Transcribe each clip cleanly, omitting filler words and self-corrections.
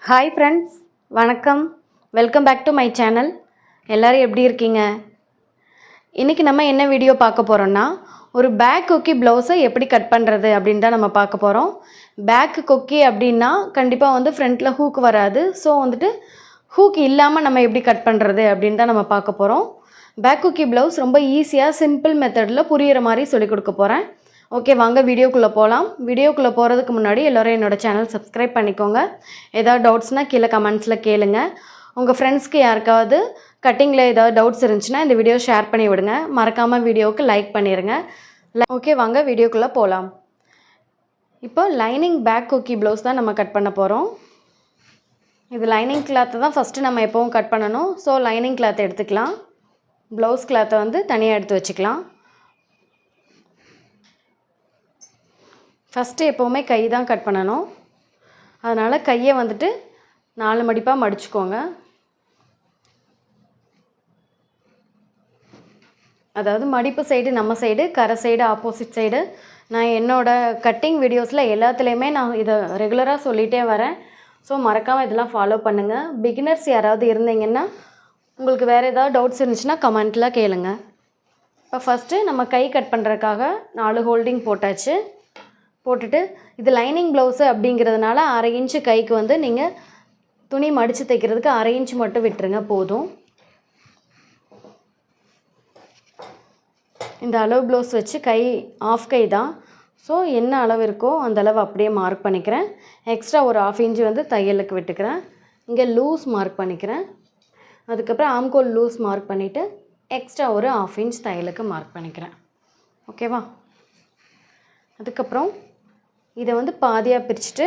Hi friends, வணக்கம். Welcome back to my channel. எல்லோரும் எப்படி இருக்கீங்க? இன்றைக்கி நம்ம என்ன வீடியோ பார்க்க போகிறோன்னா, ஒரு பேக் கொக்கி ப்ளவுஸை எப்படி கட் பண்ணுறது அப்படின்னு தான் நம்ம பார்க்க போகிறோம். பேக் கொக்கி அப்படின்னா கண்டிப்பாக வந்து ஃப்ரண்ட்டில் ஹூக் வராது. ஸோ வந்துட்டு ஹூக் இல்லாமல் நம்ம எப்படி கட் பண்ணுறது அப்படின்னு தான் நம்ம பார்க்க போகிறோம். பேக் கொக்கி ப்ளவுஸ் ரொம்ப ஈஸியாக சிம்பிள் மெத்தடில் புரிகிற மாதிரி சொல்லிக் கொடுக்க போகிறேன். ஓகே, வாங்க வீடியோக்குள்ளே போகலாம். வீடியோக்குள்ளே போகிறதுக்கு முன்னாடி எல்லோரும் என்னோடய சேனல் சப்ஸ்கிரைப் பண்ணிக்கோங்க. ஏதாவது டவுட்ஸ்னால் கீழே கமெண்ட்ஸில் கேளுங்க. உங்கள் ஃப்ரெண்ட்ஸ்க்கு யாருக்காவது கட்டிங்கில் ஏதாவது டவுட்ஸ் இருந்துச்சுன்னா இந்த வீடியோ ஷேர் பண்ணி விடுங்க. மறக்காமல் வீடியோவுக்கு லைக் பண்ணிடுங்க. ஓகே, வாங்க வீடியோக்குள்ளே போகலாம். இப்போ லைனிங் பேக் கொக்கி ப்ளவுஸ் தான் நம்ம கட் பண்ண போகிறோம். இது லைனிங் கிளாத்தை தான் ஃபஸ்ட்டு நம்ம எப்போவும் கட் பண்ணணும். ஸோ லைனிங் கிளாத்தை எடுத்துக்கலாம். ப்ளவுஸ் கிளாத்தை வந்து தனியாக எடுத்து வச்சுக்கலாம். ஃபஸ்ட்டு எப்போவுமே கை தான் கட் பண்ணணும். அதனால் கையை வந்துட்டு 4 மடிப்பாக மடிச்சுக்கோங்க. அதாவது மடிப்பு சைடு நம்ம சைடு, கரை சைடு ஆப்போசிட் சைடு. நான் என்னோடய கட்டிங் வீடியோஸில் எல்லாத்துலேயுமே நான் இதை ரெகுலராக சொல்லிகிட்டே வரேன். ஸோ மறக்காமல் இதெல்லாம் ஃபாலோ பண்ணுங்கள். பிகினர்ஸ் யாராவது இருந்தீங்கன்னா உங்களுக்கு வேறு ஏதாவது டவுட்ஸ் இருந்துச்சுன்னா கமெண்ட்டில் கேளுங்க. இப்போ ஃபஸ்ட்டு நம்ம கை கட் பண்ணுறதுக்காக 4 ஹோல்டிங் போட்டாச்சு. போட்டுட்டு இது லைனிங் ப்ளவுஸு அப்படிங்கிறதுனால 1/2 இன்ச்சு கைக்கு வந்து நீங்கள் துணி மடித்து தைக்கிறதுக்கு 1/2 இன்ச்சு மட்டும் விட்டுருங்க போதும். இந்த அளவு ப்ளவுஸ் வச்சு கை ஆஃப் கை தான். ஸோ என்ன அளவு இருக்கோ அந்த அளவு அப்படியே மார்க் பண்ணிக்கிறேன். எக்ஸ்ட்ரா ஒரு 1/2 இன்ச்சு வந்து தையலுக்கு விட்டுக்கிறேன். இங்கே லூஸ் மார்க் பண்ணிக்கிறேன். அதுக்கப்புறம் ஆம்கோல் லூஸ் மார்க் பண்ணிவிட்டு எக்ஸ்ட்ரா ஒரு 1/2 இன்ச் தையலுக்கு மார்க் பண்ணிக்கிறேன். ஓகேவா? அதுக்கப்புறம் இதை வந்து பாதியாக பிரிச்சுட்டு,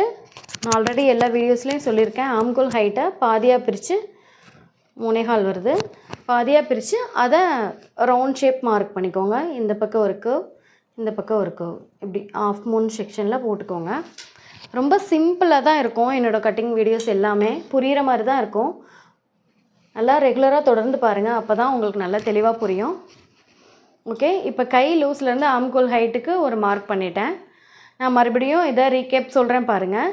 நான் ஆல்ரெடி எல்லா வீடியோஸ்லேயும் சொல்லியிருக்கேன், ஆம்கோல் ஹைட்டை பாதியாக பிரித்து 3.25 வருது. பாதியாக பிரித்து அதை ரவுண்ட் ஷேப் மார்க் பண்ணிக்கோங்க. இந்த பக்கம் ஒரு கர்வ், இந்த பக்கம் ஒரு கர்வ், இப்படி 1/2 மூணு செக்ஷனில் போட்டுக்கோங்க. ரொம்ப சிம்பிளாக தான் இருக்கும். என்னோடய கட்டிங் வீடியோஸ் எல்லாமே புரிகிற மாதிரி தான் இருக்கும். நல்லா ரெகுலராக தொடர்ந்து பாருங்கள், அப்போ தான் உங்களுக்கு நல்லா தெளிவாக புரியும். ஓகே, இப்போ கை லூஸ்லேருந்து ஆம்கோல் ஹைட்டுக்கு ஒரு மார்க் பண்ணிட்டேன். நான் மறுபடியும் இதை ரீகேப் சொல்கிறேன் பாருங்கள்.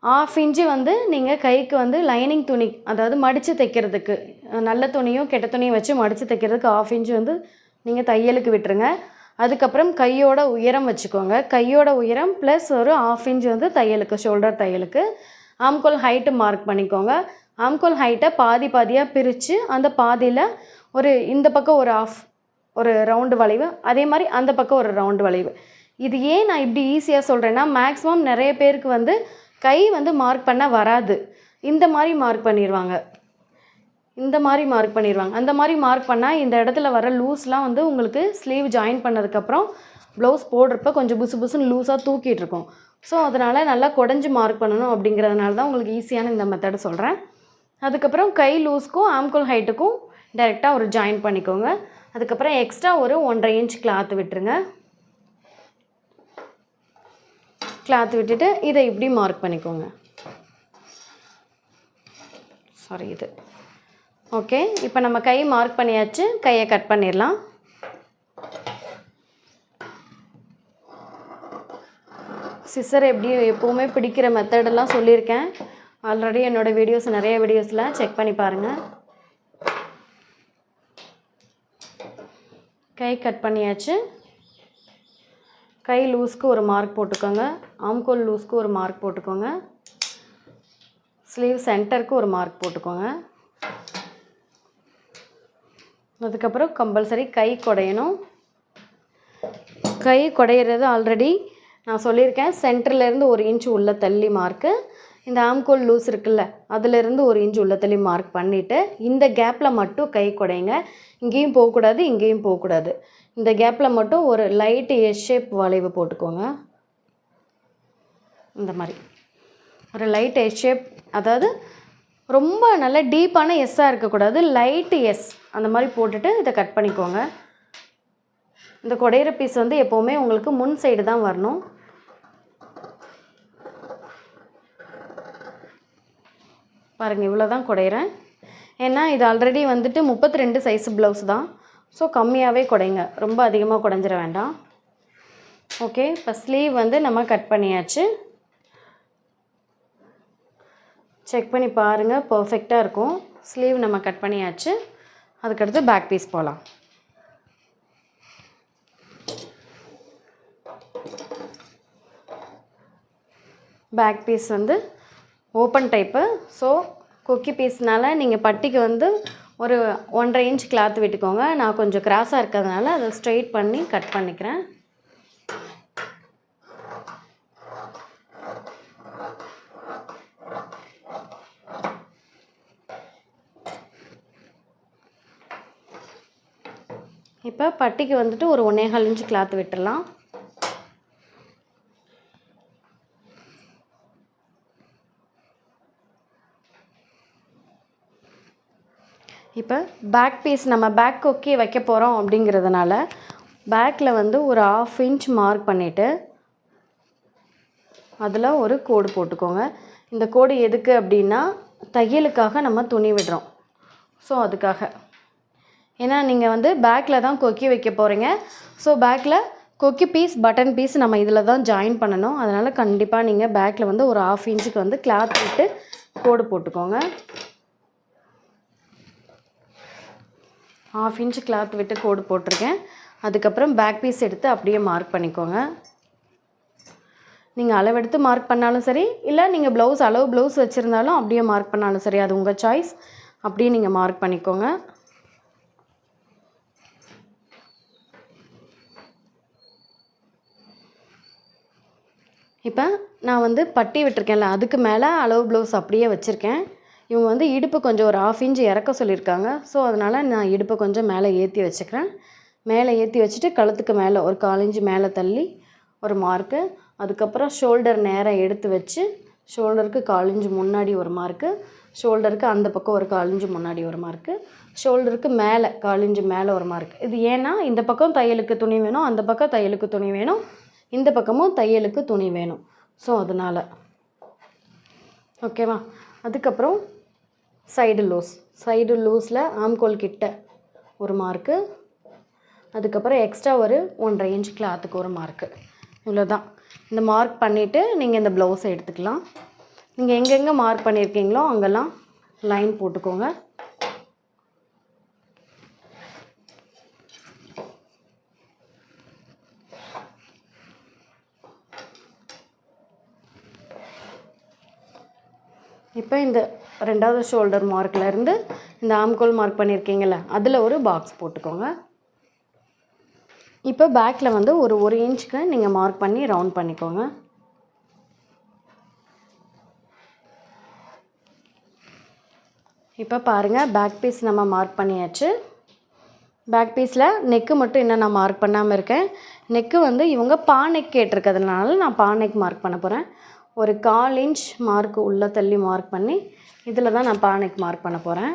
1/2 இன்ச்சு வந்து நீங்கள் கைக்கு வந்து லைனிங் துணி, அதாவது மடித்து தைக்கிறதுக்கு, நல்ல துணியும் கெட்ட துணியும் வச்சு மடித்து தைக்கிறதுக்கு 1/2 இன்ச்சு வந்து நீங்கள் தையலுக்கு விட்டுருங்க. அதுக்கப்புறம் கையோட உயரம் வச்சுக்கோங்க. கையோட உயரம் ப்ளஸ் ஒரு 1/2 இன்ச்சு வந்து தையலுக்கு, ஷோல்டர் தையலுக்கு. ஆம்கோல் ஹைட்டு மார்க் பண்ணிக்கோங்க. ஆம்கோல் ஹைட்டை பாதியாக பிரித்து அந்த பாதியில் ஒரு இந்த பக்கம் ஒரு ரவுண்டு வளைவு, அதே மாதிரி அந்த பக்கம் ஒரு ரவுண்டு வளைவு. இது ஏன் நான் இப்படி ஈஸியாக சொல்கிறேன்னா, மேக்ஸிமம் நிறைய பேருக்கு வந்து கை வந்து மார்க் பண்ண வராது. இந்த மாதிரி மார்க் பண்ணிடுவாங்க. அந்த மாதிரி மார்க் பண்ணால் இந்த இடத்துல வர லூஸ்லாம் வந்து உங்களுக்கு ஸ்லீவ் ஜாயின் பண்ணதுக்கப்புறம் ப்ளவுஸ் போடுறப்ப கொஞ்சம் புசு புசுன்னு லூஸாக தூக்கிட்டு இருக்கும். ஸோ அதனால் நல்லா குடஞ்சி மார்க் பண்ணணும். அப்படிங்கிறதுனால தான் உங்களுக்கு ஈஸியான இந்த மெத்தடை சொல்கிறேன். அதுக்கப்புறம் கை லூஸ்க்கும் ஆம்கோல் ஹைட்டுக்கும் டைரெக்டாக ஒரு ஜாயின் பண்ணிக்கோங்க. அதுக்கப்புறம் எக்ஸ்ட்ரா ஒரு 1.5 இன்ச் கிளாத் விட்டுருங்க. கிளாத் விட்டுட்டு இதை இப்படி மார்க் பண்ணிக்கோங்க. சாரி, இது ஓகே. இப்போ நம்ம கை மார்க் பண்ணியாச்சு. கையை கட் பண்ணிடலாம். சிசர் எப்படி எப்போவுமே பிடிக்கிற மெத்தடெல்லாம் சொல்லியிருக்கேன் ஆல்ரெடி. என்னோடய வீடியோஸ் நிறைய வீடியோஸில் செக் பண்ணி பாருங்கள். கை கட் பண்ணியாச்சு. கை லூஸ்க்கு ஒரு மார்க் போட்டுக்கோங்க. ஆம்கோல் லூஸ்க்கு ஒரு மார்க் போட்டுக்கோங்க. ஸ்லீவ் சென்டருக்கு ஒரு மார்க் போட்டுக்கோங்க. அதுக்கப்புறம் கம்பல்சரி கை குடையணும். கை குடையிறது ஆல்ரெடி நான் சொல்லியிருக்கேன். சென்டர்லேருந்து 1 இன்ச் உள்ள தள்ளி மார்க்கு. இந்த ஆம்கோல் லூஸ் இருக்குல்ல, அதிலேருந்து 1 இன்ச் உள்ள தள்ளி மார்க் பண்ணிவிட்டு இந்த கேப்பில் மட்டும் கை குடைங்க. இங்கேயும் போகக்கூடாது, இங்கேயும் போகக்கூடாது. இந்த கேப்பில் மட்டும் ஒரு லைட்டு எஸ் ஷேப் வளைவு போட்டுக்கோங்க. இந்த மாதிரி ஒரு லைட் எஸ் ஷேப், அதாவது ரொம்ப நல்ல டீப்பான எஸ்ஸாக இருக்கக்கூடாது, லைட்டு எஸ் அந்த மாதிரி போட்டுட்டு இதை கட் பண்ணிக்கோங்க. இந்த குடையிற பீஸ் வந்து எப்போவுமே உங்களுக்கு முன் சைடு தான் வரணும். பாருங்கள், இவ்வளோ தான் குடையிறேன். ஏன்னா இது ஆல்ரெடி வந்துட்டு 32 சைஸ் ப்ளவுஸ் தான். ஸோ கம்மியாகவே குடைங்க, ரொம்ப அதிகமாக குடைஞ்சிட வேண்டாம். ஓகே, இப்போ ஸ்லீவ் வந்து நம்ம கட் பண்ணியாச்சு. செக் பண்ணி பாருங்கள், பர்ஃபெக்டாக இருக்கும். ஸ்லீவ் நம்ம கட் பண்ணியாச்சு. அதுக்கடுத்து பேக் பீஸ் போகலாம். பேக் பீஸ் வந்து ஓப்பன் டைப்பு. ஸோ கொக்கி பீஸ்னால் நீங்கள் பட்டிக்கு வந்து ஒரு 1.5 இன்ச் கிளாத் விட்டுக்கோங்க. நான் கொஞ்சம் கிராஸாக இருக்கிறதுனால அதை ஸ்ட்ரெயிட் பண்ணி கட் பண்ணிக்கிறேன். இப்போ பட்டிக்கு வந்துட்டு ஒரு 1.25 இன்ச் கிளாத் விட்டுடலாம். இப்போ பேக் பீஸ் நம்ம பேக் கொக்கி வைக்க போகிறோம் அப்படிங்கிறதுனால பேக்கில் வந்து ஒரு 1/2 இன்ச் மார்க் பண்ணிவிட்டு அதில் ஒரு கோடு போட்டுக்கோங்க. இந்த கோடு எதுக்கு அப்படின்னா தையலுக்காக நம்ம துணி விடுறோம். ஸோ அதுக்காக, ஏன்னா நீங்கள் வந்து பேக்கில் தான் கொக்கி வைக்க போகிறீங்க. ஸோ பேக்கில் கொக்கி பீஸ் பட்டன் பீஸ் நம்ம இதில் தான் ஜாயின் பண்ணணும். அதனால் கண்டிப்பாக நீங்கள் பேக்கில் வந்து ஒரு 1/2 இன்ச்சுக்கு வந்து கிளாத் விட்டு கோடு போட்டுக்கோங்க. 1/2 இன்ச் கிளாத் விட்டு கோடு போட்டிருக்கேன். அதுக்கப்புறம் பேக் பீஸ் எடுத்து அப்படியே மார்க் பண்ணிக்கோங்க. நீங்கள் அளவெடுத்து மார்க் பண்ணாலும் சரி, இல்லை நீங்கள் அளவு ப்ளவுஸ் வச்சுருந்தாலும் அப்படியே மார்க் பண்ணாலும் சரி, அது உங்கள் சாய்ஸ். அப்படியே நீங்கள் மார்க் பண்ணிக்கோங்க. இப்போ நான் வந்து பட்டி விட்டுருக்கேன்ல, அதுக்கு மேலே அளவு ப்ளவுஸ் அப்படியே வச்சுருக்கேன். இவங்க வந்து இடுப்பு கொஞ்சம் ஒரு 1/2 இன்ச் இறக்க சொல்லியிருக்காங்க. ஸோ அதனால் நான் இடுப்பை கொஞ்சம் மேலே ஏற்றி வச்சுக்கிறேன். மேலே ஏற்றி வச்சுட்டு கழுத்துக்கு மேலே ஒரு 1/4 இன்ச் மேலே தள்ளி ஒரு மார்க்கு. அதுக்கப்புறம் ஷோல்டர் நேராக எடுத்து வச்சு ஷோல்டருக்கு 1/4 இன்ச் முன்னாடி ஒரு மார்க்கு, ஷோல்டருக்கு அந்த பக்கம் ஒரு 1/4 இன்ச் முன்னாடி ஒரு மார்க்கு, ஷோல்டருக்கு மேலே 1/4 இன்ச் மேலே ஒரு மார்க். இது ஏன்னா இந்த பக்கம் தையலுக்கு துணி வேணும், அந்த பக்கம் தையலுக்கு துணி வேணும், இந்த பக்கமும் தையலுக்கு துணி வேணும். ஸோ அதனால் ஓகேவா. அதுக்கப்புறம் சைடு லூஸில் ஆம்கோல் கிட்ட ஒரு மார்க்கு. அதுக்கப்புறம் எக்ஸ்ட்ரா ஒரு 1.5 இன்ச் கிளாத்துக்கு ஒரு மார்க்கு. இவ்வளோ தான். இந்த மார்க் பண்ணிவிட்டு நீங்கள் இந்த ப்ளவுஸை எடுத்துக்கலாம். நீங்கள் எங்கெங்கே மார்க் பண்ணியிருக்கீங்களோ அங்கெல்லாம் லைன் போட்டுக்கோங்க. இப்போ இந்த 2வது ஷோல்டர் மார்க்லேருந்து இந்த ஆம்கோல் மார்க் பண்ணியிருக்கீங்கள, அதில் ஒரு பாக்ஸ் போட்டுக்கோங்க. இப்போ பேக்கில் வந்து ஒரு 1 இன்ச்சுக்கு நீங்கள் மார்க் பண்ணி ரவுண்ட் பண்ணிக்கோங்க. இப்போ பாருங்கள், பேக் பீஸ் நம்ம மார்க் பண்ணியாச்சு. பேக் பீஸில் நெக்கு மட்டும் இன்னும் நான் மார்க் பண்ணாமல் இருக்கேன். நெக்கு வந்து இவங்க நெக் கேட்டிருக்கிறதுனால நான் நெக் மார்க் பண்ண போகிறேன். ஒரு 1/4 இன்ச் மார்க் உள்ளே தள்ளி மார்க் பண்ணி இதில் தான் நான் நெக் மார்க் பண்ண போகிறேன்.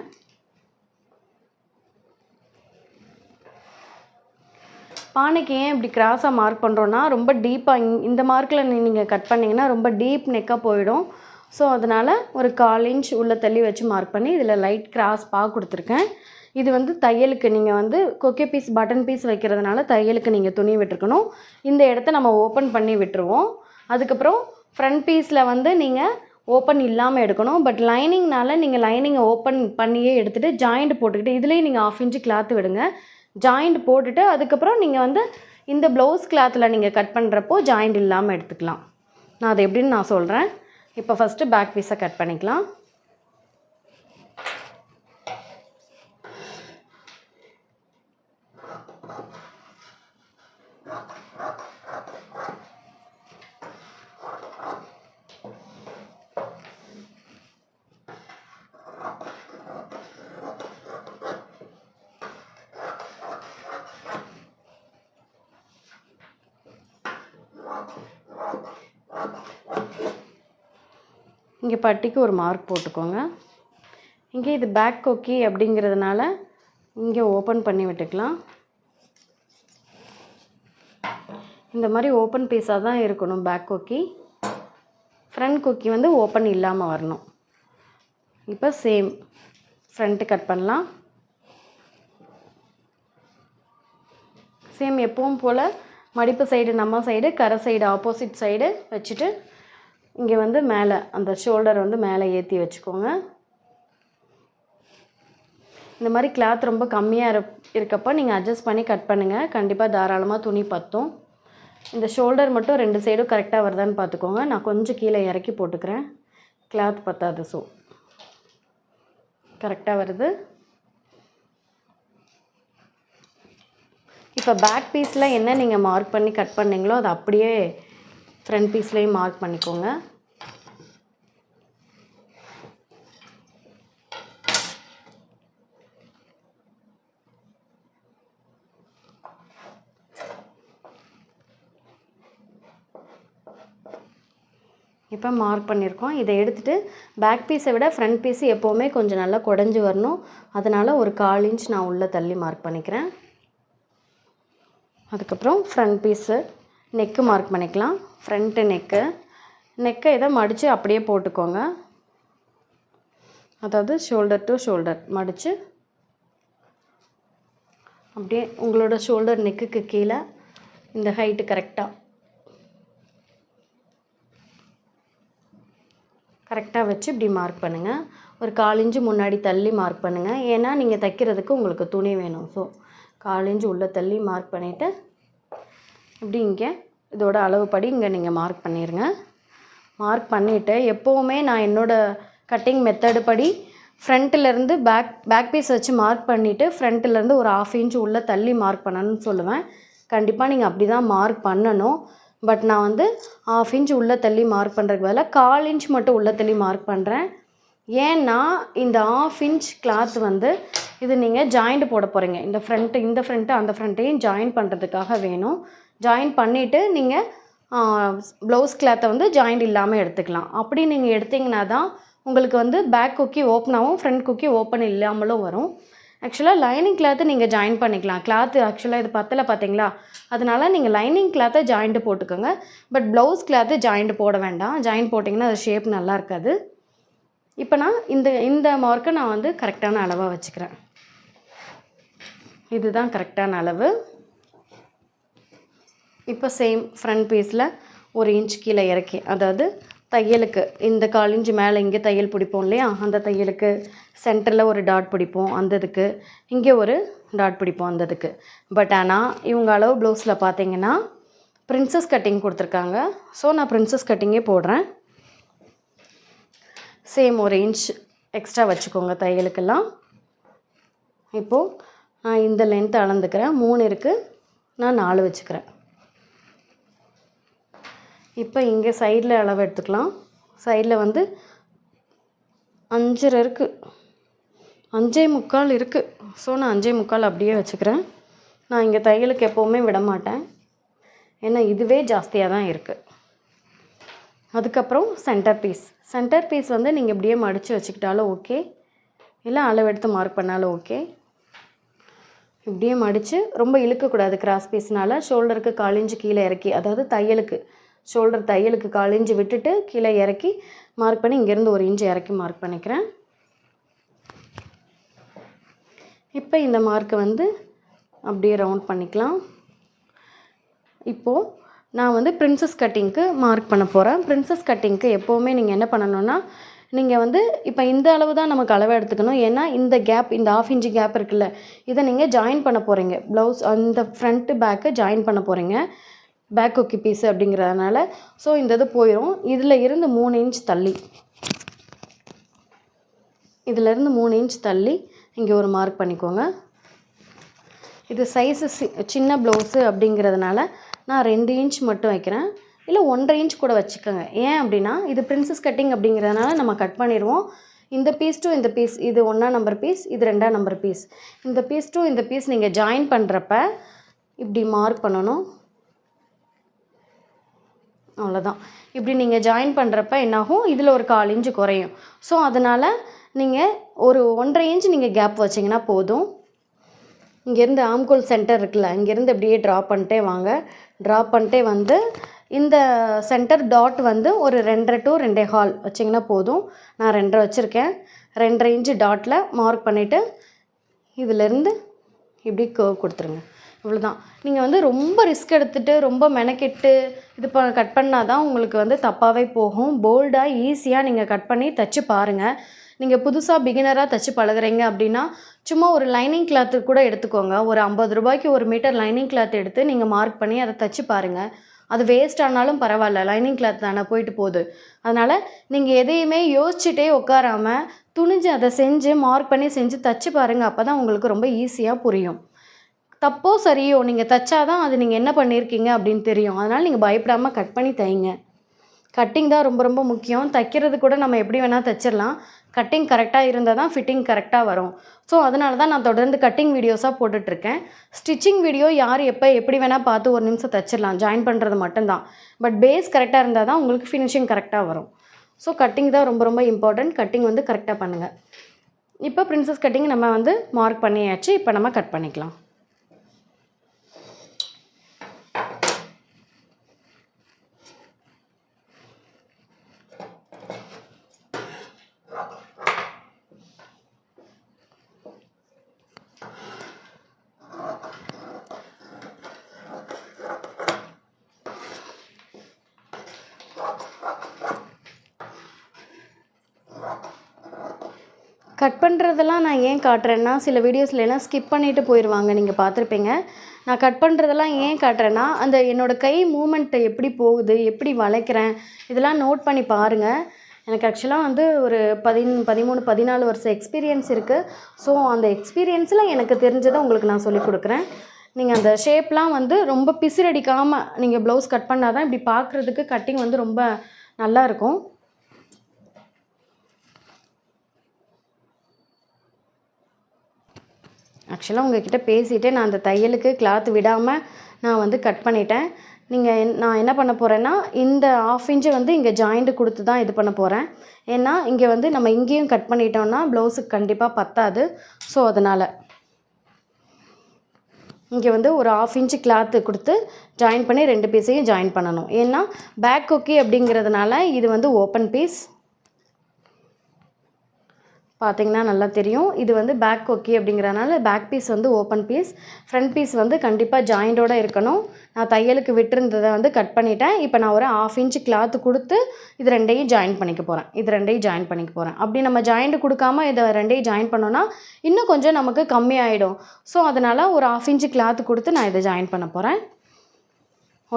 பானைக்கு ஏன் இப்படி கிராஸாக மார்க் பண்ணுறோன்னா, ரொம்ப டீப்பாக இந்த மார்க்கில் நீங்கள் கட் பண்ணிங்கன்னா ரொம்ப டீப் நெக்காக போயிடும். ஸோ அதனால் ஒரு 1/4 இன்ச் உள்ளே தள்ளி வச்சு மார்க் பண்ணி இதில் லைட் கிராஸ் கொடுத்துருக்கேன். இது வந்து தையலுக்கு நீங்கள் வந்து கொக்கி பீஸ் பட்டன் பீஸ் வைக்கிறதுனால தையலுக்கு நீங்கள் துணி விட்டுருக்கணும். இந்த இடத்த நம்ம ஓப்பன் பண்ணி விட்டுருவோம். அதுக்கப்புறம் ஃப்ரண்ட் பீஸில் வந்து நீங்கள் ஓப்பன் இல்லாமல் எடுக்கணும். பட் லைனிங்னால நீங்கள் லைனிங்கை ஓப்பன் பண்ணியே எடுத்துகிட்டு ஜாயிண்ட் போட்டுக்கிட்டு இதுலேயும் நீங்கள் 1/2 இன்ச்சு கிளாத்து விடுங்க. ஜாயிண்ட் போட்டுட்டு அதுக்கப்புறம் நீங்கள் வந்து இந்த ப்ளவுஸ் கிளாத்தில் நீங்கள் கட் பண்ணுறப்போ ஜாயிண்ட் இல்லாமல் எடுத்துக்கலாம். நான் அது எப்படின்னு நான் சொல்கிறேன். இப்போ ஃபஸ்ட்டு பேக் பீஸை கட் பண்ணிக்கலாம். இங்கே பட்டிக்கு ஒரு மார்க் போட்டுக்கோங்க. இங்கே இது பேக் கொக்கி அப்படிங்கிறதுனால இங்கே ஓப்பன் பண்ணி விட்டுக்கலாம். இந்த மாதிரி ஓப்பன் பீஸாக தான் இருக்கணும் பேக் கொக்கி. ஃப்ரண்ட் கொக்கி வந்து ஓப்பன் இல்லாமல் வரணும். இப்போ சேம் ஃப்ரண்ட்டு கட் பண்ணலாம். சேம் எப்பவும் போல் மடிப்பு சைடு நம்ம சைடு, கரை சைடு ஆப்போசிட் சைடு வச்சுட்டு இங்கே வந்து மேலே அந்த ஷோல்டர் வந்து மேலே ஏற்றி வச்சுக்கோங்க. இந்த மாதிரி கிளாத் ரொம்ப கம்மியாக இருக்கப்போ நீங்கள் அட்ஜஸ்ட் பண்ணி கட் பண்ணுங்கள். கண்டிப்பாக தாராளமாக துணி பற்றும். இந்த ஷோல்டர் மட்டும் 2 சைடும் கரெக்டாக வருதான்னு பார்த்துக்கோங்க. நான் கொஞ்சம் கீழே இறக்கி போட்டுக்கிறேன், கிளாத் பத்தாது. ஸோ கரெக்டாக வருது. இப்போ பேக் பீஸில் என்ன நீங்கள் மார்க் பண்ணி கட் பண்ணிங்களோ அதை அப்படியே ஃப்ரண்ட் பீஸ்லேயும் மார்க் பண்ணிக்கோங்க. இப்போ மார்க் பண்ணியிருக்கோம். இதை எடுத்துகிட்டு பேக் பீஸை விட ஃப்ரண்ட் பீஸு எப்போவுமே கொஞ்சம் நல்லா குடஞ்சி வரணும். அதனால் ஒரு 1/4 இன்ச் நான் உள்ளே தள்ளி மார்க் பண்ணிக்கிறேன். அதுக்கப்புறம் ஃப்ரண்ட் பீஸு நெக்கு மார்க் பண்ணிக்கலாம். ஃப்ரண்ட்டு நெக்கை இதை மடித்து அப்படியே போட்டுக்கோங்க. அதாவது ஷோல்டர் டு ஷோல்டர் மடித்து அப்படியே உங்களோட ஷோல்டர் நெக்குக்கு கீழே இந்த ஹைட்டு கரெக்டாக வச்சு இப்படி மார்க் பண்ணுங்கள். ஒரு 1/4 இன்ச்சு முன்னாடி தள்ளி மார்க் பண்ணுங்கள். ஏன்னா நீங்கள் தைக்கிறதுக்கு உங்களுக்கு துணி வேணும். ஸோ 1/4 இன்ச்சு உள்ளே தள்ளி மார்க் பண்ணிவிட்டு இப்படி இங்கே இதோட அளவுப்படி இங்கே நீங்கள் மார்க் பண்ணிடுங்க. மார்க் பண்ணிவிட்டு எப்போவுமே நான் என்னோடய கட்டிங் மெத்தடு படி ஃப்ரண்ட்டிலேருந்து பேக் பீஸ் வச்சு மார்க் பண்ணிவிட்டு ஃப்ரண்ட்டிலேருந்து ஒரு 1/2 இன்ச்சு உள்ளே தள்ளி மார்க் பண்ணணும்னு சொல்லுவேன். கண்டிப்பாக நீங்கள் அப்படி தான் மார்க் பண்ணணும். பட் நான் வந்து 1/2 இன்ச் உள்ளே தள்ளி மார்க் பண்ணுறதுக்கு பதிலாக 1/4 இன்ச் மட்டும் உள்ளே தள்ளி மார்க் பண்ணுறேன். ஏன்னா இந்த 1/2 இன்ச் கிளாத் வந்து இது நீங்கள் ஜாயிண்ட் போட போகிறீங்க. இந்த ஃப்ரண்ட்டு அந்த ஃப்ரண்ட்டையும் ஜாயின் பண்ணுறதுக்காக வேணும். ஜாயின் பண்ணிவிட்டு நீங்கள் ப்ளவுஸ் கிளாத்தை வந்து ஜாயிண்ட் இல்லாமல் எடுத்துக்கலாம். அப்படி நீங்கள் எடுத்திங்கன்னா தான் உங்களுக்கு வந்து பேக் குக்கி ஓப்பனாகவும் ஃப்ரண்ட் குக்கி ஓப்பன் இல்லாமலும் வரும். ஆக்சுவலாக லைனிங் கிளாத்து நீங்கள் ஜாயின் பண்ணிக்கலாம். கிளாத்து ஆக்சுவலாக இது பத்தலை பார்த்தீங்களா, அதனால் நீங்கள் லைனிங் கிளாத்தை ஜாயிண்ட்டு போட்டுக்கோங்க. பட் ப்ளவுஸ் கிளாத்து ஜாயிண்ட் போட வேண்டாம். ஜாயிண்ட் போட்டிங்கன்னா அது ஷேப் நல்லா இருக்காது. இப்போ நான் இந்த மார்க்கை நான் வந்து கரெக்டான அளவாக வச்சுக்கிறேன். இதுதான் கரெக்டான அளவு. இப்போ சேம் ஃப்ரண்ட் பீஸில் 1 இன்ச் கீழே இறக்கி, அதாவது தையலுக்கு இந்த 1/4 இன்ச்சு மேலே இங்கே தையல் பிடிப்போம் இல்லையா, அந்த தையலுக்கு சென்டரில் ஒரு டாட் பிடிப்போம், அந்த இதுக்கு இங்கே ஒரு டாட் பிடிப்போம், அந்த இதுக்கு. பட் ஆனால் இவங்க அளவு ப்ளவுஸில் பார்த்தீங்கன்னா பிரின்சஸ் கட்டிங் கொடுத்துருக்காங்க. ஸோ நான் பிரின்சஸ் கட்டிங்கே போடுறேன். சேம் 1 இன்ச் எக்ஸ்ட்ரா வச்சுக்கோங்க தையலுக்கெல்லாம். இப்போது நான் இந்த லென்த் அளந்துக்கிறேன். 3 இருக்குது, நான் 4 வச்சுக்கிறேன். இப்போ இங்கே சைடில் அளவு எடுத்துக்கலாம். சைடில் வந்து 5.5 இருக்குது, 5.25 இருக்குது. ஸோ நான் 5.25 அப்படியே வச்சுக்கிறேன். நான் இங்கே தையலுக்கு எப்போவுமே விட மாட்டேன், ஏன்னா இதுவே ஜாஸ்தியாக தான் இருக்குது. அதுக்கப்புறம் சென்டர் பீஸ் வந்து நீங்கள் இப்படியே மடித்து வச்சுக்கிட்டாலும் ஓகே, இல்லை அளவு எடுத்து மார்க் பண்ணாலும் ஓகே. இப்படியே மடித்து ரொம்ப இழுக்கக்கூடாது. கிராஸ் பீஸ்னால் ஷோல்டருக்கு 1/4 இன்ச்சு கீழே இறக்கி, அதாவது தையலுக்கு ஷோல்டர் தையலுக்கு 1/4 இன்ச்சு விட்டுட்டு கீழே இறக்கி மார்க் பண்ணி இங்கேருந்து 1 இன்ச்சு இறக்கி மார்க் பண்ணிக்கிறேன். இப்போ இந்த மார்க்கை வந்து அப்படியே ரவுண்ட் பண்ணிக்கலாம். இப்போது நான் வந்து பிரின்சஸ் கட்டிங்க்கு மார்க் பண்ண போகிறேன். பிரின்சஸ் கட்டிங்க்கு எப்போவுமே நீங்கள் என்ன பண்ணணுன்னா, நீங்கள் வந்து இப்போ இந்த அளவு தான் நமக்கு அளவு எடுத்துக்கணும். ஏன்னா இந்த கேப், இந்த 1/2 இன்ச்சு கேப் இருக்குல்ல, இதை நீங்கள் ஜாயின் பண்ண போகிறீங்க. ப்ளவுஸ் அந்த ஃப்ரண்ட்டு பேக்கை ஜாயின் பண்ண போகிறீங்க, பேக் குக்கி பீஸு அப்படிங்கிறதுனால. ஸோ இந்த இது போயிடும். இதில் இருந்து 3 இன்ச் தள்ளி, இதிலேருந்து 3 இன்ச் தள்ளி இங்கே ஒரு மார்க் பண்ணிக்கோங்க. இது சைஸு சின்ன ப்ளவுஸு அப்படிங்கிறதுனால நான் 2 இன்ச் மட்டும் வைக்கிறேன், இல்லை 1.5 இன்ச் கூட வச்சுக்கோங்க. ஏன் அப்படின்னா இது பிரின்சஸ் கட்டிங் அப்படிங்கிறதுனால நம்ம கட் பண்ணிடுவோம். இந்த பீஸ் டு இந்த பீஸ், இது 1ஆம் நம்பர் பீஸ், இது 2ஆம் நம்பர் பீஸ். இந்த பீஸ் டு இந்த பீஸ் நீங்கள் ஜாயின் பண்ணுறப்ப இப்படி மார்க் பண்ணணும். அவ்வளோதான். இப்படி நீங்கள் ஜாயின் பண்ணுறப்ப என்னாகும், இதில் ஒரு 1/4 இன்ச்சு குறையும். ஸோ அதனால் நீங்கள் ஒரு 1.5 இன்ச் நீங்கள் கேப் வச்சிங்கன்னா போதும். இங்கேருந்து ஆம்கோல் சென்டர் இருக்குல்ல, இங்கேருந்து அப்படியே ட்ராப் பண்ணிட்டே வாங்க. ட்ராப் பண்ணிட்டே வந்து இந்த சென்டர் டாட் வந்து ஒரு 2.5 to 2.25 வச்சிங்கன்னா போதும். நான் 2.5 வச்சுருக்கேன். 2.5 இன்ச்சு டாட்டில் மார்க் பண்ணிவிட்டு இதிலேருந்து இப்படி கர்வ் கொடுத்துருங்க. இவ்வளோதான். நீங்கள் வந்து ரொம்ப ரிஸ்க் எடுத்துகிட்டு ரொம்ப மெனக்கெட்டு இது கட் பண்ணால் தான் உங்களுக்கு வந்து தப்பாகவே போகும். போல்டாக ஈஸியாக நீங்கள் கட் பண்ணி தைச்சி பாருங்கள். நீங்கள் புதுசாக பிகினராக தைச்சி பழகுறீங்க அப்படின்னா சும்மா ஒரு லைனிங் கிளாத்து கூட எடுத்துக்கோங்க. ஒரு 50 ரூபாய்க்கு 1 மீட்டர் லைனிங் கிளாத் எடுத்து நீங்கள் மார்க் பண்ணி அதை தைச்சி பாருங்கள். அது வேஸ்ட் ஆனாலும் பரவாயில்ல, லைனிங் கிளாத் தானே போயிட்டு போகுது. அதனால் நீங்கள் எதையுமே யோசிச்சுட்டே உட்காராமல் துணிஞ்சு அதை செஞ்சு மார்க் பண்ணி செஞ்சு தைச்சி பாருங்கள். அப்போ தான் உங்களுக்கு ரொம்ப ஈஸியாக புரியும். தப்போ சரியோ நீங்கள் தைச்சாதான் அது நீங்கள் என்ன பண்ணியிருக்கீங்க அப்படின்னு தெரியும். அதனால் நீங்கள் பயப்படாமல் கட் பண்ணி தைங்க. கட்டிங் தான் ரொம்ப ரொம்ப முக்கியம். தைக்கிறது கூட நம்ம எப்படி வேணால் தைச்சிடலாம். கட்டிங் கரெக்டாக இருந்தால் தான் ஃபிட்டிங் கரெக்டாக வரும். ஸோ அதனால தான் நான் தொடர்ந்து கட்டிங் வீடியோஸாக போட்டுட்ருக்கேன். ஸ்டிச்சிங் வீடியோ யார் எப்போ எப்படி வேணால் பார்த்து ஒரு நிமிஷம் தைச்சிடலாம், ஜாயின் பண்ணுறது மட்டும்தான். பட் பேஸ் கரெக்டாக இருந்தால் தான் உங்களுக்கு ஃபினிஷிங் கரெக்டாக வரும். ஸோ கட்டிங் தான் ரொம்ப ரொம்ப இம்பார்ட்டன்ட். கட்டிங் வந்து கரெக்டாக பண்ணுங்கள். இப்போ பிரின்சஸ் கட்டிங் நம்ம வந்து மார்க் பண்ணியாச்சு. இப்போ நம்ம கட் பண்ணிக்கலாம். கட் பண்ணுறதெல்லாம் நான் ஏன் காட்டுறேன்னா, சில வீடியோஸ்லாம் ஸ்கிப் பண்ணிவிட்டு போயிடுவாங்க, நீங்கள் பார்த்துருப்பீங்க. நான் கட் பண்ணுறதெல்லாம் ஏன் காட்டுறேன்னா, அந்த என்னோடய கை மூமெண்ட்டு எப்படி போகுது, எப்படி வளைக்கிறேன், இதெல்லாம் நோட் பண்ணி பாருங்கள். எனக்கு ஆக்சுவலாக வந்து ஒரு 13, 14 வருஷம் எக்ஸ்பீரியன்ஸ் இருக்குது. ஸோ அந்த எக்ஸ்பீரியன்ஸில் எனக்கு தெரிஞ்சதை உங்களுக்கு நான் சொல்லிக் கொடுக்குறேன். நீங்கள் அந்த ஷேப்லாம் வந்து ரொம்ப பிசிறடிக்காமல் நீங்கள் ப்ளவுஸ் கட் பண்ணால் தான் இப்படி பார்க்குறதுக்கு கட்டிங் வந்து ரொம்ப நல்லாயிருக்கும். ஆக்சுவலாக உங்கள்கிட்ட பேசிகிட்டே நான் அந்த தையலுக்கு கிளாத் விடாமல் நான் வந்து கட் பண்ணிட்டேன். நான் என்ன பண்ண போகிறேன்னா, இந்த 1/2 இன்ச்சு வந்து இங்கே ஜாயிண்ட்டு கொடுத்து தான் இது பண்ண போகிறேன். ஏன்னா இங்கே வந்து நம்ம இங்கேயும் கட் பண்ணிட்டோம்னா ப்ளவுஸுக்கு கண்டிப்பாக பத்தாது. ஸோ அதனால் இங்கே வந்து ஒரு 1/2 இன்ச்சு கிளாத்து கொடுத்து ஜாயின் பண்ணி 2 பீஸையும் ஜாயின் பண்ணணும். ஏன்னா பேக் கொக்கி அப்படிங்கிறதுனால இது வந்து ஓப்பன் பீஸ். பார்த்திங்கன்னா நல்லா தெரியும். இது வந்து பேக் கொக்கி அப்படிங்கிறனால பேக் பீஸ் வந்து ஓப்பன் பீஸ். ஃப்ரண்ட் பீஸ் வந்து கண்டிப்பாக ஜாயிண்டோடு இருக்கணும். நான் தையலுக்கு விட்டுருந்ததை வந்து கட் பண்ணிட்டேன். இப்போ நான் ஒரு 1/2 இன்ச்சு கிளாத்து கொடுத்து இது 2ஐயும் ஜாயின் பண்ணிக்க போகிறேன். அப்படி நம்ம ஜாயிண்ட் கொடுக்காம இதை 2ஐயும் ஜாயின் பண்ணோன்னா இன்னும் கொஞ்சம் நமக்கு கம்மியாயிடும். ஸோ அதனால் ஒரு 1/2 இன்ச்சு கிளாத்து கொடுத்து நான் இதை ஜாயின் பண்ண போகிறேன்.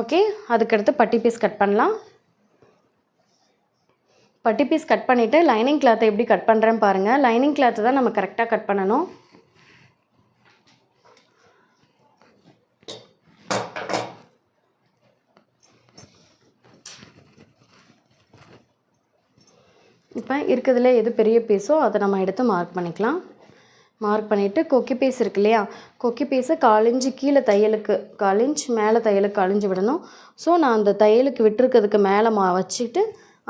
ஓகே, அதுக்கடுத்து பட்டி பீஸ் கட் பண்ணலாம். பட்டி பீஸ் கட் பண்ணிவிட்டு லைனிங் கிளாத்தை எப்படி கட் பண்ணுறேன்னு பாருங்கள். லைனிங் கிளாத்து தான் நம்ம கரெக்டாக கட் பண்ணணும். இப்போ இருக்கிறதுல எது பெரிய பீஸோ அதை நம்ம எடுத்து மார்க் பண்ணிக்கலாம். மார்க் பண்ணிவிட்டு கொக்கி பீஸ் இருக்கு இல்லையா, கொக்கி பீஸை 1/4 இன்ச்சு கீழே தையலுக்கு 1/4 இன்ச் மேலே தையலுக்கு 1/4 இன்ச்சு விடணும். ஸோ நான் அந்த தையலுக்கு விட்டுருக்கிறதுக்கு மேலே வச்சுட்டு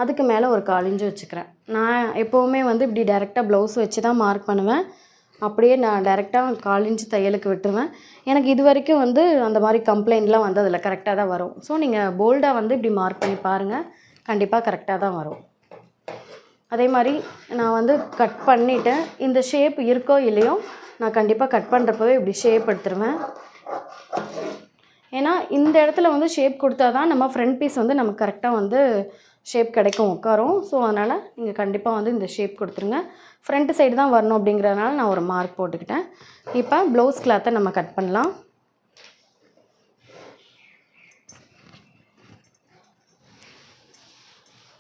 அதுக்கு மேலே ஒரு 1/4 இன்ச்சு வச்சுக்கிறேன். நான் எப்போவுமே வந்து இப்படி டேரெக்டாக ப்ளவுஸ் வச்சு தான் மார்க் பண்ணுவேன். அப்படியே நான் டேரெக்டாக 1/4 இன்ச்சு தையலுக்கு விட்டுருவேன். எனக்கு இது வரைக்கும் வந்து அந்த மாதிரி கம்ப்ளைண்ட்லாம் வந்து அதில் கரெக்டாக தான் வரும். ஸோ நீங்கள் போல்டாக வந்து இப்படி மார்க் பண்ணி பாருங்கள், கண்டிப்பாக கரெக்டாக தான் வரும். அதே மாதிரி நான் வந்து கட் பண்ணிவிட்டு இந்த ஷேப் இருக்கோ இல்லையோ நான் கண்டிப்பாக கட் பண்ணுறப்பவே இப்படி ஷேப் எடுத்துருவேன். ஏன்னா இந்த இடத்துல வந்து ஷேப் கொடுத்தா தான் நம்ம ஃப்ரண்ட் பீஸ் வந்து நமக்கு கரெக்டாக வந்து ஷேப் கிடைக்கும், உட்காரும். ஸோ அதனால் நீங்கள் கண்டிப்பாக வந்து இந்த ஷேப் கொடுத்துருங்க. ஃப்ரண்ட் சைடு தான் வரணும் அப்படிங்கிறதுனால நான் ஒரு மார்க் போட்டுக்கிட்டேன். இப்போ ப்ளவுஸ் கிளாத்தை நம்ம கட் பண்ணலாம்.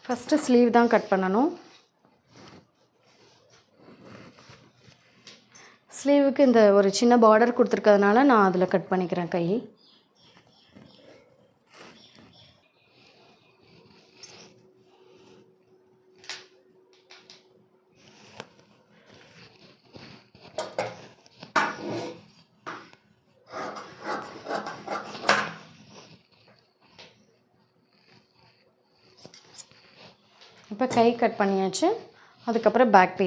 ஃபஸ்ட்டு ஸ்லீவ் தான் கட் பண்ணணும். ஸ்லீவுக்கு இந்த ஒரு சின்ன பார்டர் கொடுத்துருக்கிறதுனால நான் அதில் கட் பண்ணிக்கிறேன் கை. இப்போ கை கட் பண்ணியாச்சு. அதுக்கப்புறம் பேக்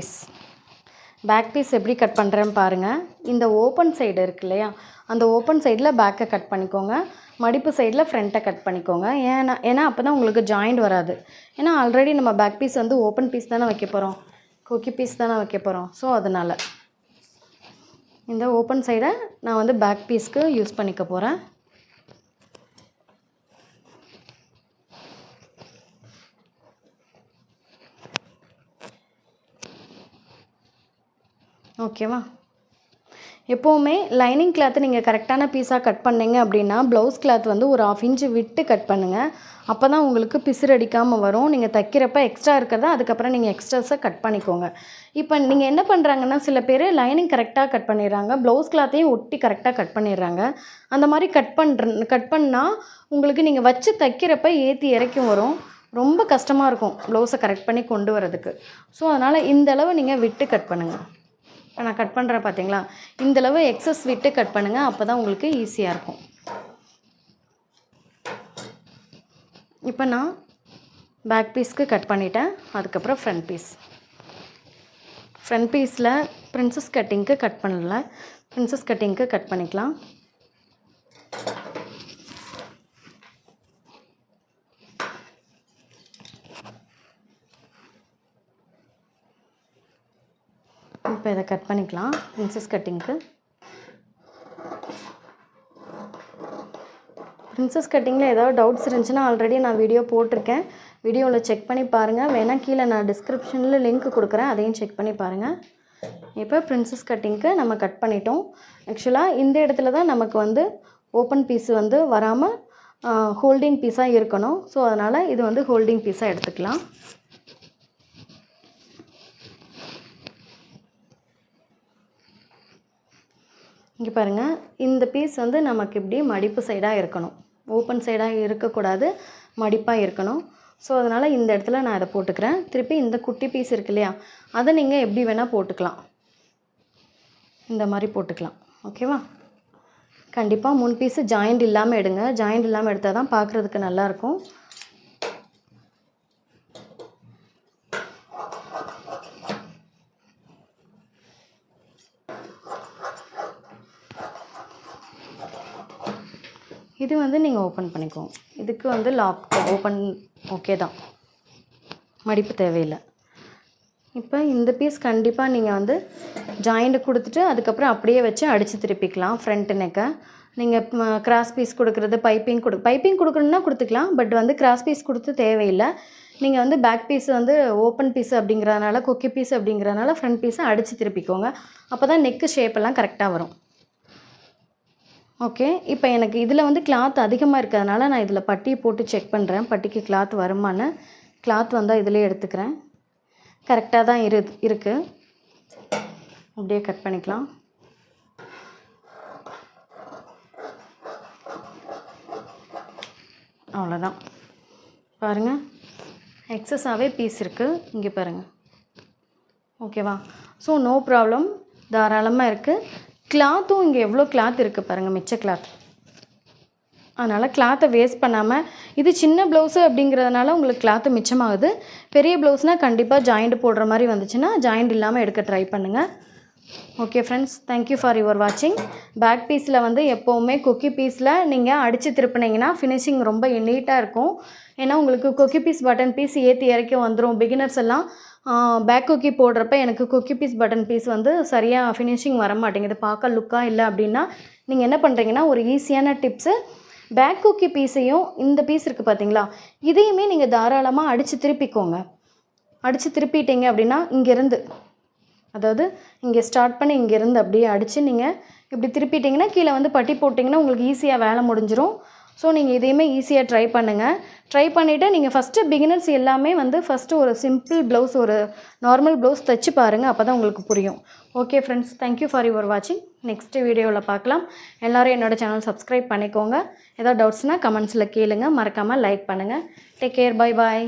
பீஸ் எப்படி கட் பண்ணுறேன்னு பாருங்கள். இந்த ஓப்பன் சைடு இருக்கு இல்லையா, அந்த ஓப்பன் சைடில் பேக்கை கட் பண்ணிக்கோங்க, மடிப்பு சைடில் ஃப்ரண்ட்டை கட் பண்ணிக்கோங்க. ஏன்னா அப்போ தான் உங்களுக்கு ஜாயிண்ட் வராது. ஏன்னா ஆல்ரெடி நம்ம பேக் பீஸ் வந்து ஓப்பன் பீஸ் தானே வைக்க போகிறோம், கொக்கி பீஸ் தானே வைக்க போகிறோம். ஸோ அதனால் இந்த ஓப்பன் சைடை நான் வந்து பேக் பீஸ்க்கு யூஸ் பண்ணிக்க போகிறேன். ஓகேவா? எப்போவுமே லைனிங் கிளாத்து நீங்கள் கரெக்டான பீஸாக கட் பண்ணிங்க அப்படின்னா ப்ளவுஸ் கிளாத் வந்து ஒரு 1/2 இன்ச்சு விட்டு கட் பண்ணுங்கள். அப்போ தான் உங்களுக்கு பிசுறு அடிக்காமல் வரும். நீங்கள் தைக்கிறப்ப எக்ஸ்ட்ரா இருக்கிறத அதுக்கப்புறம் நீங்கள் எக்ஸ்ட்ராஸை கட் பண்ணிக்கோங்க. இப்போ நீங்கள் என்ன பண்ணுறாங்கன்னா, சில பேர் லைனிங் கரெக்டாக கட் பண்ணிடுறாங்க, ப்ளவுஸ் கிளாத்தையும் ஒட்டி கரெக்டாக கட் பண்ணிடுறாங்க. அந்த மாதிரி கட் பண்ணால் உங்களுக்கு நீங்கள் வச்சு தைக்கிறப்ப ஏற்றி இறக்கும் வரும். ரொம்ப கஷ்டமாக இருக்கும் ப்ளவுஸை கரெக்ட் பண்ணி கொண்டு வரதுக்கு. ஸோ அதனால் இந்தளவு நீங்கள் விட்டு கட் பண்ணுங்கள். இப்போ நான் கட் பண்ணுறேன் பார்த்தீங்களா, இந்தளவு எக்ஸஸ் விட்டு கட் பண்ணுங்கள். அப்போ தான் உங்களுக்கு ஈஸியாக இருக்கும். இப்போ நான் பேக் பீஸ்க்கு கட் பண்ணிட்டேன். அதுக்கப்புறம் ஃப்ரண்ட் பீஸில் பிரின்சஸ் கட்டிங்க்கு கட் பண்ணல. பிரின்சஸ் கட்டிங்க்கு கட் பண்ணிக்கலாம். இப்போ இதை கட் பண்ணிக்கலாம் பிரின்சஸ் கட்டிங்க்கு. பிரின்சஸ் கட்டிங்கில் ஏதாவது டவுட்ஸ் இருந்துச்சுன்னா ஆல்ரெடி நான் வீடியோ போட்டிருக்கேன். வீடியோவில் செக் பண்ணி பாருங்கள். வேணால் கீழே நான் டிஸ்கிரிப்ஷனில் லிங்க் கொடுக்குறேன், அதையும் செக் பண்ணி பாருங்கள். இப்போ பிரின்சஸ் கட்டிங்க்கு நம்ம கட் பண்ணிட்டோம். ஆக்சுவலாக இந்த இடத்துல தான் நமக்கு வந்து ஓப்பன் பீஸ் வந்து வராமல் ஹோல்டிங் பீஸாக இருக்கணும். ஸோ அதனால் இது வந்து ஹோல்டிங் பீஸாக எடுத்துக்கலாம். இங்கே பாருங்கள், இந்த பீஸ் வந்து நமக்கு இப்படி மடிப்பு சைடாக இருக்கணும், ஓப்பன் சைடாக இருக்கக்கூடாது, மடிப்பாக இருக்கணும். ஸோ அதனால் இந்த இடத்துல நான் அதை போட்டுக்கிறேன். திருப்பி இந்த குட்டி பீஸ் இருக்கு இல்லையா, அதை நீங்கள் எப்படி வேணால் போட்டுக்கலாம். இந்த மாதிரி போட்டுக்கலாம். ஓகேவா? கண்டிப்பாக 3 பீஸு ஜாயிண்ட் இல்லாமல் எடுங்க. ஜாயிண்ட் இல்லாமல் எடுத்தால் தான் பார்க்குறதுக்கு நல்லாயிருக்கும். இது வந்து நீங்கள் ஓப்பன் பண்ணிக்கோங்க. இதுக்கு வந்து லாக் ஓப்பன் ஓகே தான், மடிப்பு தேவையில்லை. இப்போ இந்த பீஸ் கண்டிப்பாக நீங்கள் வந்து ஜாயிண்ட் கொடுத்துட்டு அதுக்கப்புறம் அப்படியே வச்சு அடித்து திருப்பிக்கலாம். ஃப்ரண்ட் நெக்கை நீங்கள் கிராஸ் பீஸ் கொடுக்குறது, பைப்பிங் கொடுக்கணுன்னா கொடுத்துக்கலாம். பட் வந்து கிராஸ் பீஸ் கொடுத்து தேவையில்லை. நீங்கள் வந்து பேக் பீஸ் வந்து ஓப்பன் பீஸ் அப்படிங்கிறதுனால, கொக்கி பீஸ் அப்படிங்கிறதுனால ஃப்ரண்ட் பீஸை அடித்து திருப்பிக்கோங்க. அப்போ தான் நெக்கு ஷேப்பெல்லாம் கரெக்டாக வரும். ஓகே, இப்போ எனக்கு இதில் வந்து கிளாத் அதிகமாக இருக்கிறதுனால நான் இதில் பட்டி போட்டு செக் பண்ணுறேன், பட்டிக்கு கிளாத் வருமானு. கிளாத் வந்தால் இதிலே எடுத்துக்கிறேன். கரெக்டாக தான் இருக்குது. அப்படியே கட் பண்ணிக்கலாம். அவ்வளோதான். பாருங்கள், எக்ஸஸாகவே பீஸ் இருக்குது. இங்கே பாருங்கள். ஓகேவா? ஸோ நோ ப்ராப்ளம், தாராளமாக இருக்குது. கிளாத்தும் இங்கே எவ்வளோ கிளாத் இருக்குது பாருங்கள், மிச்ச கிளாத். அதனால் கிளாத்தை வேஸ்ட் பண்ணாமல், இது சின்ன ப்ளவுஸு அப்படிங்கிறதுனால உங்களுக்கு கிளாத்து மிச்சமாகுது. பெரிய ப்ளவுஸ்னால் கண்டிப்பாக ஜாயிண்ட் போடுற மாதிரி வந்துச்சுன்னா ஜாயிண்ட் இல்லாமல் எடுக்க ட்ரை பண்ணுங்கள். Okay friends, thank you for your வாட்சிங். பேக் பீஸில் வந்து எப்போவுமே கொக்கி பீஸில் நீங்கள் அடித்து திருப்பினீங்கன்னா ஃபினிஷிங் ரொம்ப நீட்டாக இருக்கும். ஏன்னா உங்களுக்கு கொக்கி பீஸ் பட்டன் பீஸ் ஏற்றி இறக்கி வந்துடும். பிகினர்ஸ் எல்லாம் பேக் கொக்கி போடுறப்ப எனக்கு கொக்கி பீஸ் பட்டன் பீஸ் வந்து சரியாக ஃபினிஷிங் வர மாட்டேங்குது, பார்க்க லுக்காக இல்லை அப்படின்னா நீங்கள் என்ன பண்ணுறீங்கன்னா, ஒரு ஈஸியான டிப்ஸு, பேக் கொக்கி பீஸையும் இந்த பீஸ் இருக்குது பார்த்தீங்களா, இதையுமே நீங்கள் தாராளமாக அடித்து திருப்பிக்கோங்க. அடித்து திருப்பிட்டீங்க அப்படின்னா இங்கேருந்து, அதாவது இங்கே ஸ்டார்ட் பண்ணி இங்கேருந்து அப்படியே அடித்து நீங்கள் இப்படி திருப்பிட்டிங்கன்னா கீழே வந்து பட்டி போட்டிங்கன்னா உங்களுக்கு ஈஸியாக வேலை முடிஞ்சிடும். ஸோ நீங்கள் இதையுமே ஈஸியாக ட்ரை பண்ணுங்கள். ட்ரை பண்ணிவிட்டு நீங்கள் ஃபஸ்ட்டு பிகினர்ஸ் எல்லாமே வந்து ஃபஸ்ட்டு ஒரு சிம்பிள் ப்ளவுஸ், ஒரு நார்மல் ப்ளவுஸ் தைச்சி பாருங்கள். அப்போ தான் உங்களுக்கு புரியும். Okay friends, thank you for your வாட்சிங். நெக்ஸ்ட் வீடியோவில் பார்க்கலாம். எல்லோரும் என்னோடய சேனல் சப்ஸ்கிரைப் பண்ணிக்கோங்க. ஏதாவது டவுட்ஸ்னால் கமெண்ட்ஸில் கேளுங்க. மறக்காமல் லைக் பண்ணுங்கள். Take care, bye bye.